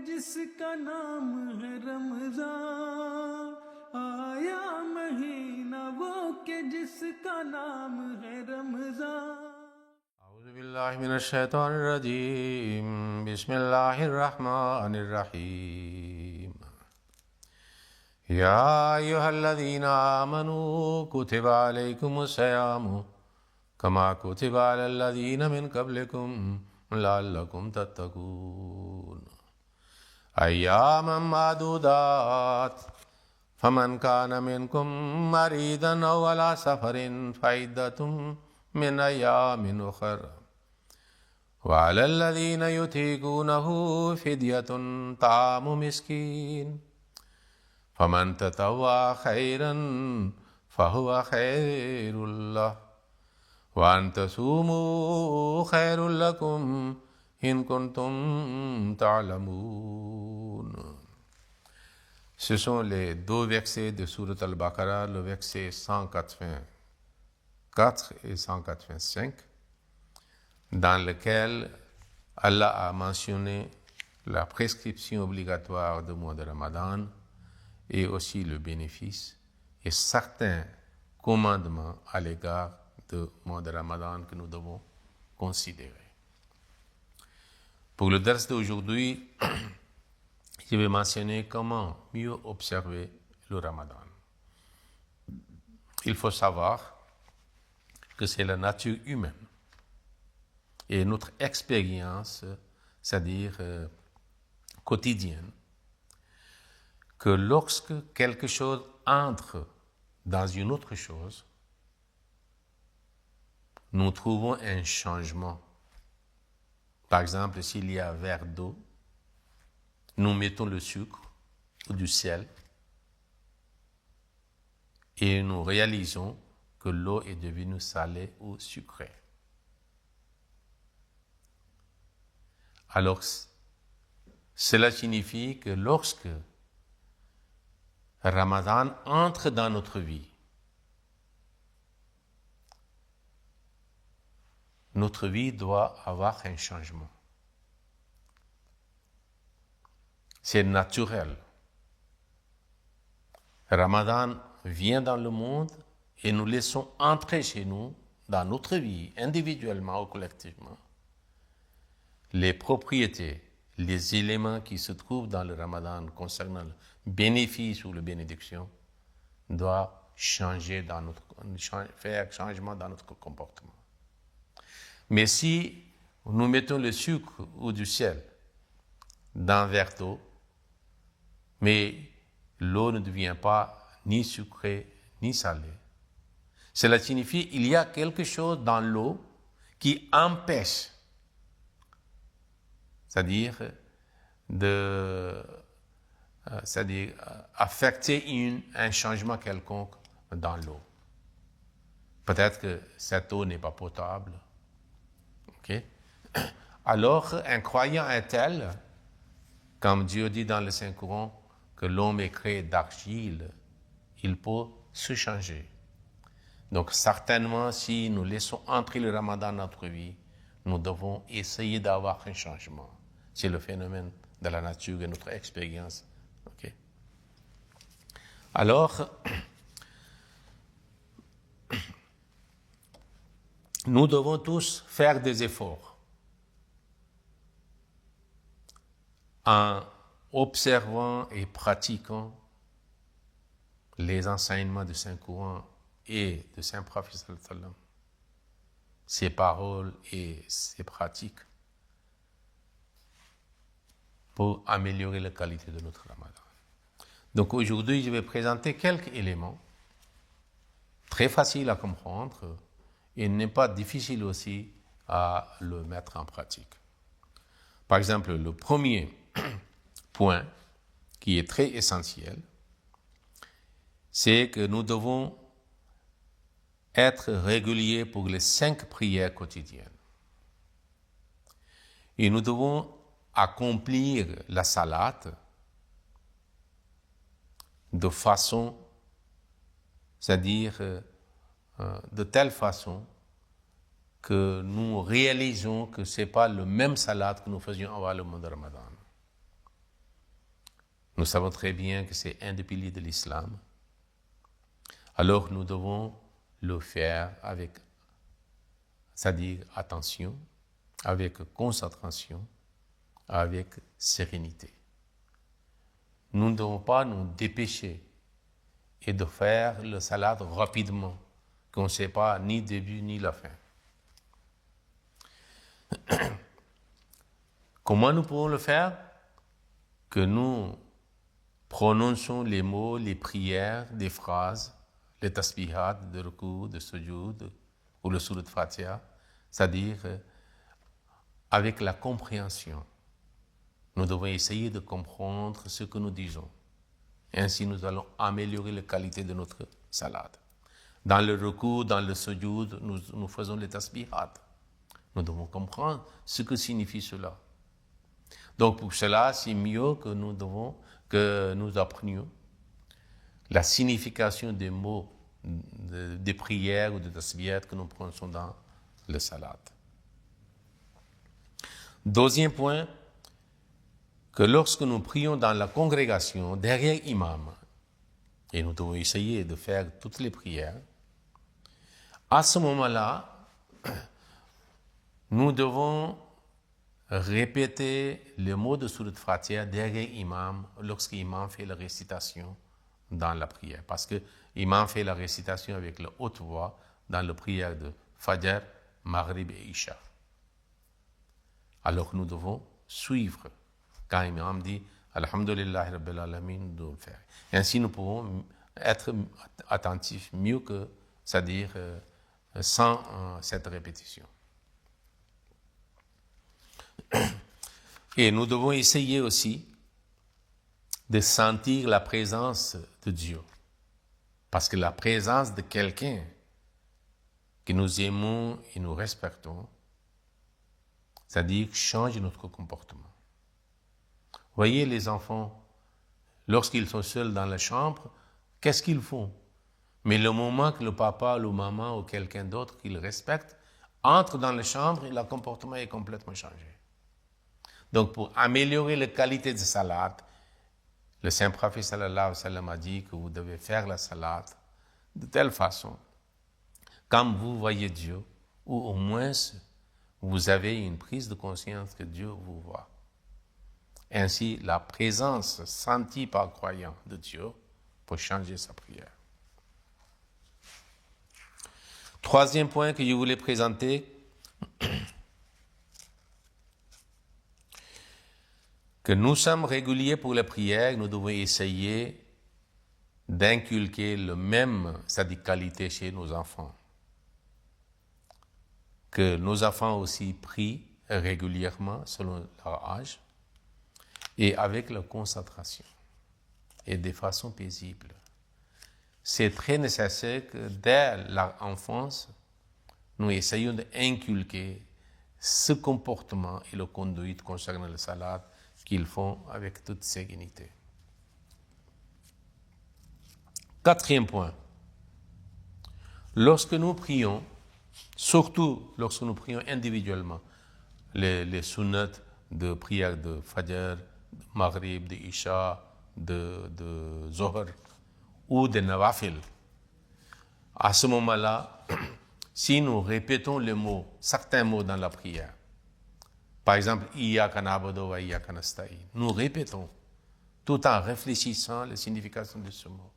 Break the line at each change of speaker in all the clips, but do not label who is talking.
जिसका नाम है रमजान, आया महीना वो के जिसका नाम है रमजान।
أعوذ بالله من الشيطان الرجيم بسم الله الرحمن الرحيم يا أيها الذين آمنوا كتب عليكم الصيام كما كتب على الذين من قبلكم لعلكم تتقون أياما معدودات فمن كان منكم مريضا أو على سفر فعدة من أيام أخر وعلى الذين يطيقونه فدية طعام مسكين فمن تطوع خيرا فهو خير له وأن تصوموا خير لكم إن كنتم تعلمون. Ce sont les deux versets de Sourate Al-Baqarah, le verset 184 et 185, dans lequel Allah a mentionné la prescription obligatoire du mois de Ramadan et aussi le bénéfice et certains commandements à l'égard du mois de Ramadan que nous devons considérer. Pour le dars d'aujourd'hui, je vais mentionner comment mieux observer le Ramadan. Il faut savoir que c'est la nature humaine et notre expérience, c'est-à-dire quotidienne, que lorsque quelque chose entre dans une autre chose, nous trouvons un changement. Par exemple, s'il y a un verre d'eau, nous mettons le sucre ou du sel et nous réalisons que l'eau est devenue salée ou sucrée. Alors, cela signifie que lorsque Ramadan entre dans notre vie, notre vie doit avoir un changement. C'est naturel. Ramadan vient dans le monde et nous laissons entrer chez nous, dans notre vie, individuellement ou collectivement, les propriétés, les éléments qui se trouvent dans le Ramadan concernant le bénéfice ou la bénédiction, doivent changer faire changement dans notre comportement. Mais si nous mettons le sucre ou du sel dans un verre d'eau, mais l'eau ne devient pas ni sucrée ni salée, cela signifie qu'il y a quelque chose dans l'eau qui empêche, c'est-à-dire affecter un changement quelconque dans l'eau. Peut-être que cette eau n'est pas potable. Okay? Alors, un croyant est tel, comme Dieu dit dans le Saint-Coran, que l'homme est créé d'argile, il peut se changer. Donc, certainement, si nous laissons entrer le Ramadan dans notre vie, nous devons essayer d'avoir un changement. C'est le phénomène de la nature et notre expérience. Okay? Alors, nous devons tous faire des efforts en observant et pratiquant les enseignements du Saint-Coran et de Saint-Prophète sallallahu alayhi wa sallam, ses paroles et ses pratiques pour améliorer la qualité de notre Ramadan. Donc aujourd'hui, je vais présenter quelques éléments très faciles à comprendre et n'est pas difficile aussi à le mettre en pratique. Par exemple, le premier point qui est très essentiel, c'est que nous devons être réguliers pour les 5 prières quotidiennes. Et nous devons accomplir la salate de façon, c'est-à-dire de telle façon que nous réalisons que ce n'est pas le même salat que nous faisions avant le mois de Ramadan. Nous savons très bien que c'est un des piliers de l'islam. Alors nous devons le faire avec, c'est-à-dire attention, avec concentration, avec sérénité. Nous ne devons pas nous dépêcher et de faire le salade rapidement, qu'on ne sait pas ni le début ni la fin. Comment nous pouvons le faire? Que nous prononçons les mots, les prières, les phrases, les tasbihat de ruku, de sujoud ou le surat Fatiha, c'est-à-dire avec la compréhension. Nous devons essayer de comprendre ce que nous disons. Ainsi, nous allons améliorer la qualité de notre salade. Dans le ruku, dans le sujoud, nous faisons les tasbihat. Nous devons comprendre ce que signifie cela. Donc pour cela, c'est mieux que nous apprenions la signification des mots, des prières ou des tasbihat que nous prononçons dans le salade. Deuxième point, que lorsque nous prions dans la congrégation, derrière l'imam, et nous devons essayer de faire toutes les prières, à ce moment-là, nous devons répéter le mot de Surat Fatiha derrière l'imam lorsque l'imam fait la récitation dans la prière. Parce que l'imam fait la récitation avec la haute voix dans la prière de Fajr, Maghrib et Isha. Alors nous devons suivre. Quand l'imam dit Alhamdulillah Rabbil Alamin, nous devons le faire. Et ainsi nous pouvons être attentifs mieux que, c'est-à-dire sans cette répétition. Et nous devons essayer aussi de sentir la présence de Dieu. Parce que la présence de quelqu'un que nous aimons et nous respectons, c'est-à-dire change notre comportement. Voyez les enfants, lorsqu'ils sont seuls dans la chambre, qu'est-ce qu'ils font? Mais le moment que le papa, le maman ou quelqu'un d'autre qu'ils respectent entre dans la chambre, le comportement est complètement changé. Donc pour améliorer la qualité de salade, le Saint-Prophète sallallahu alayhi wa sallam a dit que vous devez faire la salade de telle façon, quand vous voyez Dieu, ou au moins vous avez une prise de conscience que Dieu vous voit. Ainsi, la présence sentie par le croyant de Dieu peut changer sa prière. Troisième point que je voulais présenter, que nous sommes réguliers pour la prière, nous devons essayer d'inculquer le même, c'est-à-dire qualité chez nos enfants. Que nos enfants aussi prient régulièrement selon leur âge et avec la concentration et de façon paisible. C'est très nécessaire que dès leur enfance, nous essayions d'inculquer ce comportement et le conduite concernant la salade qu'ils font avec toute sérénité. Quatrième point. Lorsque nous prions, surtout lorsque nous prions individuellement, les sunnats de prière de Fajr, de Maghrib, de Isha, de Zohar ou de Nawafil, à ce moment-là, si nous répétons les mots, certains mots dans la prière, par exemple, Iyyaka na'budu wa iyyaka nasta'in, nous répétons tout en réfléchissant à la signification de ce mot.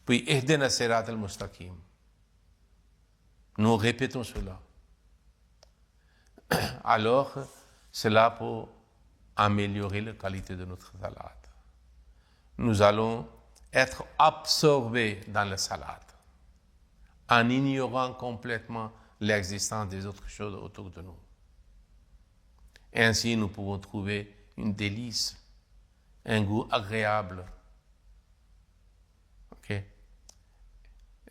Puis, Ihdina sirat al-mustaqim. Nous répétons cela. Alors, cela peut améliorer la qualité de notre salade. Nous allons être absorbés dans la salade, en ignorant complètement l'existence des autres choses autour de nous. Ainsi, nous pouvons trouver une délice, un goût agréable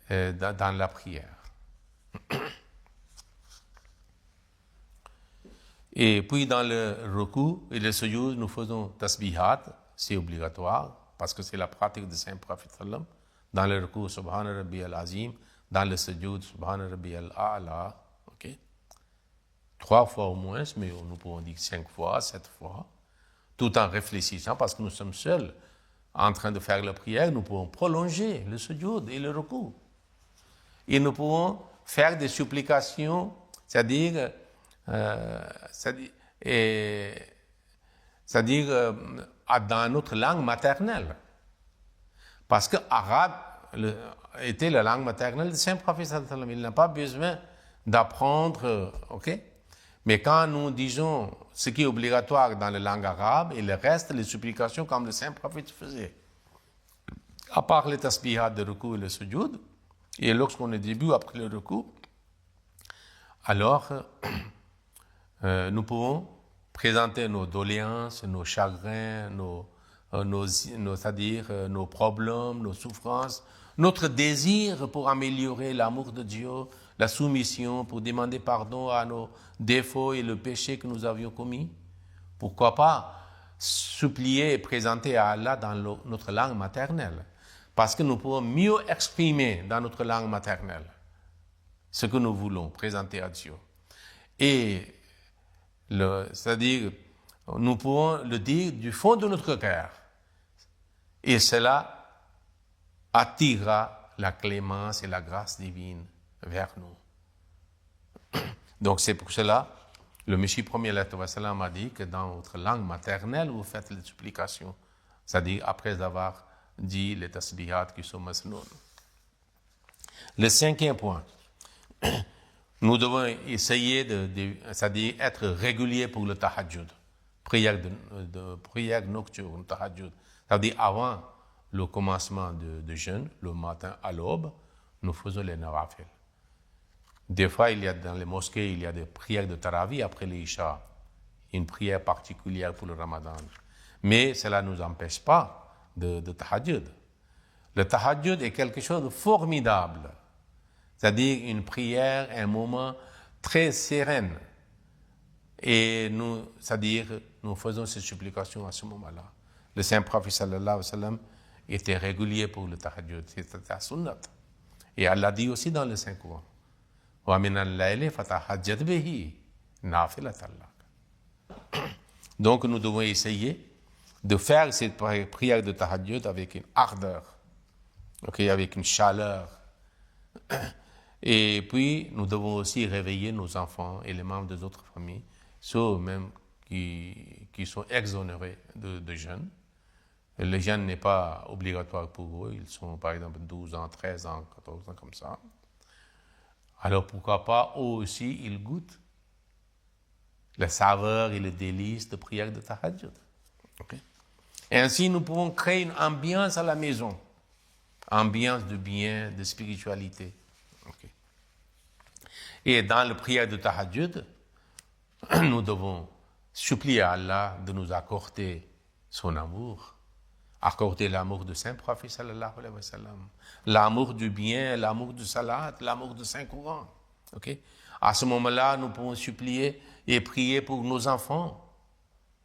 dans la prière. Et puis dans le ruku et le sujoud, nous faisons tasbihat, c'est obligatoire, parce que c'est la pratique du Saint-Prophète sallam. Dans le ruku, Subhana Rabbi al-Azim, dans le sujoud, Subhana Rabbi al-A'la, 3 fois au moins, mais nous pouvons dire 5 fois, 7 fois. tout en réfléchissant, parce que nous sommes seuls en train de faire la prière, nous pouvons prolonger le sujoud et le recours. Et nous pouvons faire des supplications, c'est-à-dire dans notre langue maternelle. Parce que l'arabe était la langue maternelle du Saint-Prophète. Il n'a pas besoin d'apprendre, ok? Mais quand nous disons ce qui est obligatoire dans la langue arabe, et le reste, les supplications comme le Saint-Prophète faisait. À part les tasbihat de recours et le sujoud, et lorsqu'on est début après le recours, alors nous pouvons présenter nos doléances, nos chagrins, c'est-à-dire nos problèmes, nos souffrances, notre désir pour améliorer l'amour de Dieu, la soumission, pour demander pardon à nos défauts et le péché que nous avions commis. Pourquoi pas supplier et présenter à Allah dans notre langue maternelle, parce que nous pouvons mieux exprimer dans notre langue maternelle ce que nous voulons présenter à Dieu. Et c'est-à-dire, nous pouvons le dire du fond de notre cœur. Et cela attirera la clémence et la grâce divine vers nous. Donc c'est pour cela, le Messie premier a dit que dans votre langue maternelle, vous faites les supplications. C'est-à-dire après avoir dit les tasbihat qui sont masnoun. Le 5e point. Nous devons essayer c'est-à-dire être réguliers pour le tahajjud, prière nocturne, tahajjud. C'est-à-dire avant le commencement de jeûne, le matin à l'aube, nous faisons les nawafil. Des fois, dans les mosquées, il y a des prières de tarawih après l'Isha, une prière particulière pour le Ramadan. Mais cela ne nous empêche pas de tahajjud. Le tahajjud est quelque chose de formidable. C'est-à-dire une prière, un moment très serein. Et c'est-à-dire, nous faisons ces supplications à ce moment-là. Le Saint-Prophète sallallahu alayhi wa sallam était régulier pour le tahajjud. C'était la sunnat. Et Allah dit aussi dans le Saint-Coran, wa min al-layli fatahajjad bihi nafilatan lak. Donc nous devons essayer de faire cette prière de tahajjud avec une ardeur, avec une chaleur. Et puis, nous devons aussi réveiller nos enfants et les membres des autres familles, ceux même qui sont exonérés de jeûne. Le jeûne n'est pas obligatoire pour eux, ils sont par exemple 12 ans, 13 ans, 14 ans, comme ça. Alors pourquoi pas, eux aussi, ils goûtent la saveur et le délice de prière de tahajjud. Okay? Et ainsi, nous pouvons créer une ambiance à la maison, ambiance de bien, de spiritualité. Okay. Et dans la prière de tahajjud, nous devons supplier à Allah de nous accorder son amour, accorder l'amour du Saint-Prophète sallallahu alayhi wa sallam, l'amour du bien, l'amour du salat, l'amour du Saint-Coran. Okay? À ce moment-là, nous pouvons supplier et prier pour nos enfants,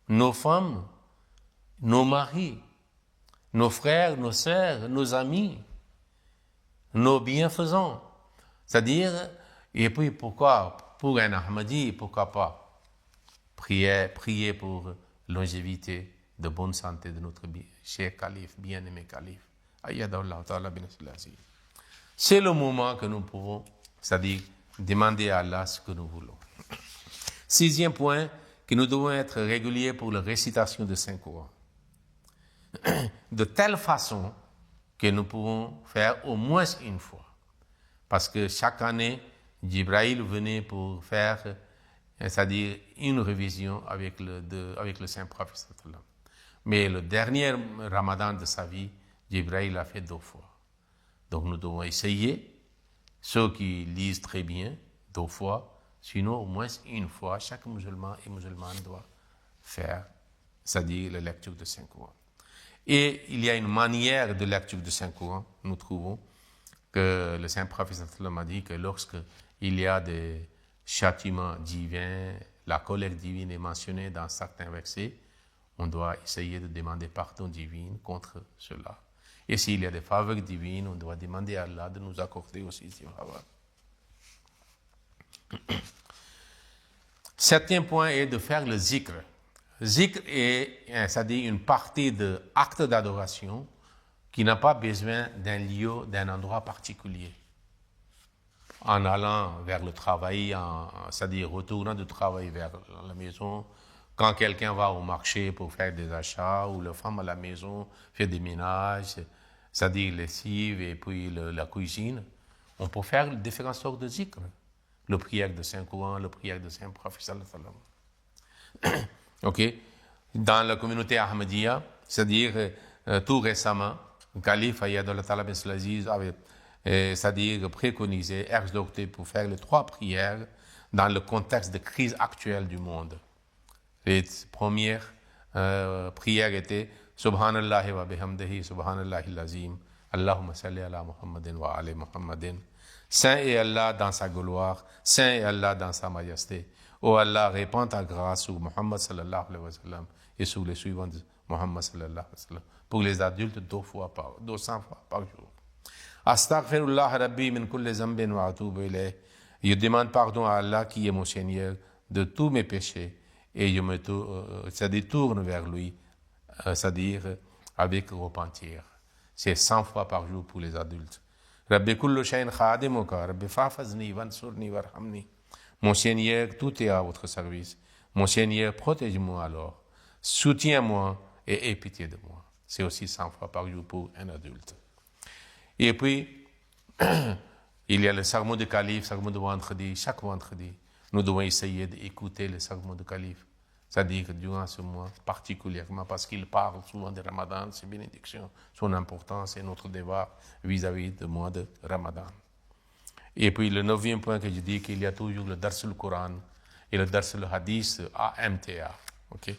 nos femmes, nos maris, nos frères, nos sœurs, nos amis, nos bienfaisants. C'est-à-dire, et puis pourquoi, pour un Ahmadi, pourquoi pas prier pour longévité, de bonne santé de notre cher calife, bien-aimé calife. C'est le moment que nous pouvons, c'est-à-dire demander à Allah ce que nous voulons. 6e point, que nous devons être réguliers pour la récitation de Saint-Coran. De telle façon que nous pouvons faire au moins une fois. Parce que chaque année, Jibril venait pour faire, c'est-à-dire une révision avec le Saint-Prophète. Mais le dernier Ramadan de sa vie, Jibril l'a fait 2 fois. Donc nous devons essayer, ceux qui lisent très bien, 2 fois, sinon au moins une fois, chaque musulman et musulmane doit faire, c'est-à-dire la lecture de Saint-Coran. Et il y a une manière de lecture de Saint-Coran, nous trouvons que le Saint-Prophète a dit que lorsque il y a des châtiments divins, la colère divine est mentionnée dans certains versets, on doit essayer de demander pardon divin contre cela. Et s'il y a des faveurs divines, on doit demander à Allah de nous accorder aussi ces faveurs. 7e point est de faire le zikr. Zikr est, c'est-à-dire une partie de acte d'adoration qui n'a pas besoin d'un lieu, d'un endroit particulier. En allant vers le travail, c'est-à-dire retournant du travail vers la maison, quand quelqu'un va au marché pour faire des achats, ou la femme à la maison fait des ménages, c'est-à-dire lessive et puis la cuisine, on peut faire différentes sortes de zikr. Le prière de Saint-Coran, le prière de Saint-Prophète. Ok? Dans la communauté Ahmadiyya, c'est-à-dire tout récemment, le calife Ayatollah Talib Aziz avait, c'est-à-dire préconisé, exhorté pour faire les 3 prières dans le contexte de crise actuelle du monde. Les premières prières étaient Subhanallah wa bihamdihi, Subhanallah al-Azim, Allahumma salli ala Muhammadin wa ali Muhammadin. Saint est Allah dans sa gloire, Saint est Allah dans sa majesté. Ô Allah, répands ta grâce sur Muhammad sallallahu alayhi wa sallam et sur les suivants de Muhammad sallallahu alayhi wa sallam. Pour les adultes, 200 fois par jour. Astaghfirullah Rabbi min kulli zambin wa atubu ilayh. Je demande pardon à Allah qui est mon Seigneur de tous mes péchés et je me tourne vers lui, c'est-à-dire avec repentir. C'est 100 fois par jour pour les adultes. Rabbi kullu shay'in khadimuka, Rabbi fa'fazni wansurni warhamni. Mon Seigneur, tout est à votre service. Mon Seigneur, protège-moi alors. Soutiens-moi et aie pitié de moi. C'est aussi 100 fois par jour pour un adulte. Et puis, il y a le sermon du calife, sermon de vendredi. Chaque vendredi, nous devons essayer d'écouter le sermon du calife. C'est-à-dire que durant ce mois, particulièrement parce qu'il parle souvent de Ramadan, ses bénédictions, son importance et notre devoir vis-à-vis du mois de Ramadan. Et puis le 9e point que je dis, qu'il y a toujours le Dars al-Coran et le Dars al-Hadith à MTA. Okay?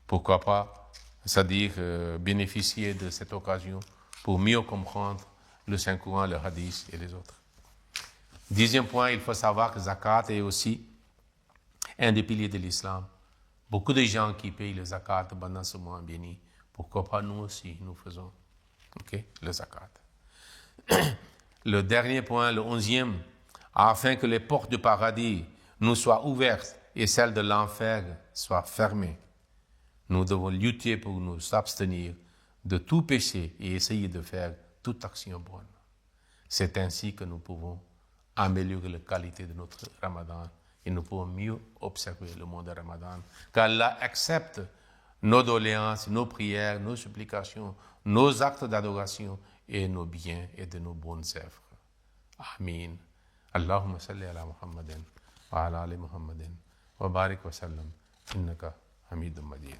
Pourquoi pas, c'est-à-dire bénéficier de cette occasion pour mieux comprendre le Saint-Coran, le Hadith et les autres. 10e point, il faut savoir que Zakat est aussi un des piliers de l'islam. Beaucoup de gens qui payent le Zakat pendant ce mois béni, pourquoi pas nous aussi, nous faisons le Zakat. Le dernier point, le 11e, afin que les portes du paradis nous soient ouvertes et celles de l'enfer soient fermées. Nous devons lutter pour nous abstenir de tout péché et essayer de faire toute action bonne. C'est ainsi que nous pouvons améliorer la qualité de notre Ramadan et nous pouvons mieux observer le mois de Ramadan. Qu'Allah accepte nos doléances, nos prières, nos supplications, nos actes d'adoration et nos biens et de nos bonnes œuvres. Amin. Allahumma salli ala Muhammadin wa ala ali Muhammadin wa barik wa sallam innaka hamidun majid.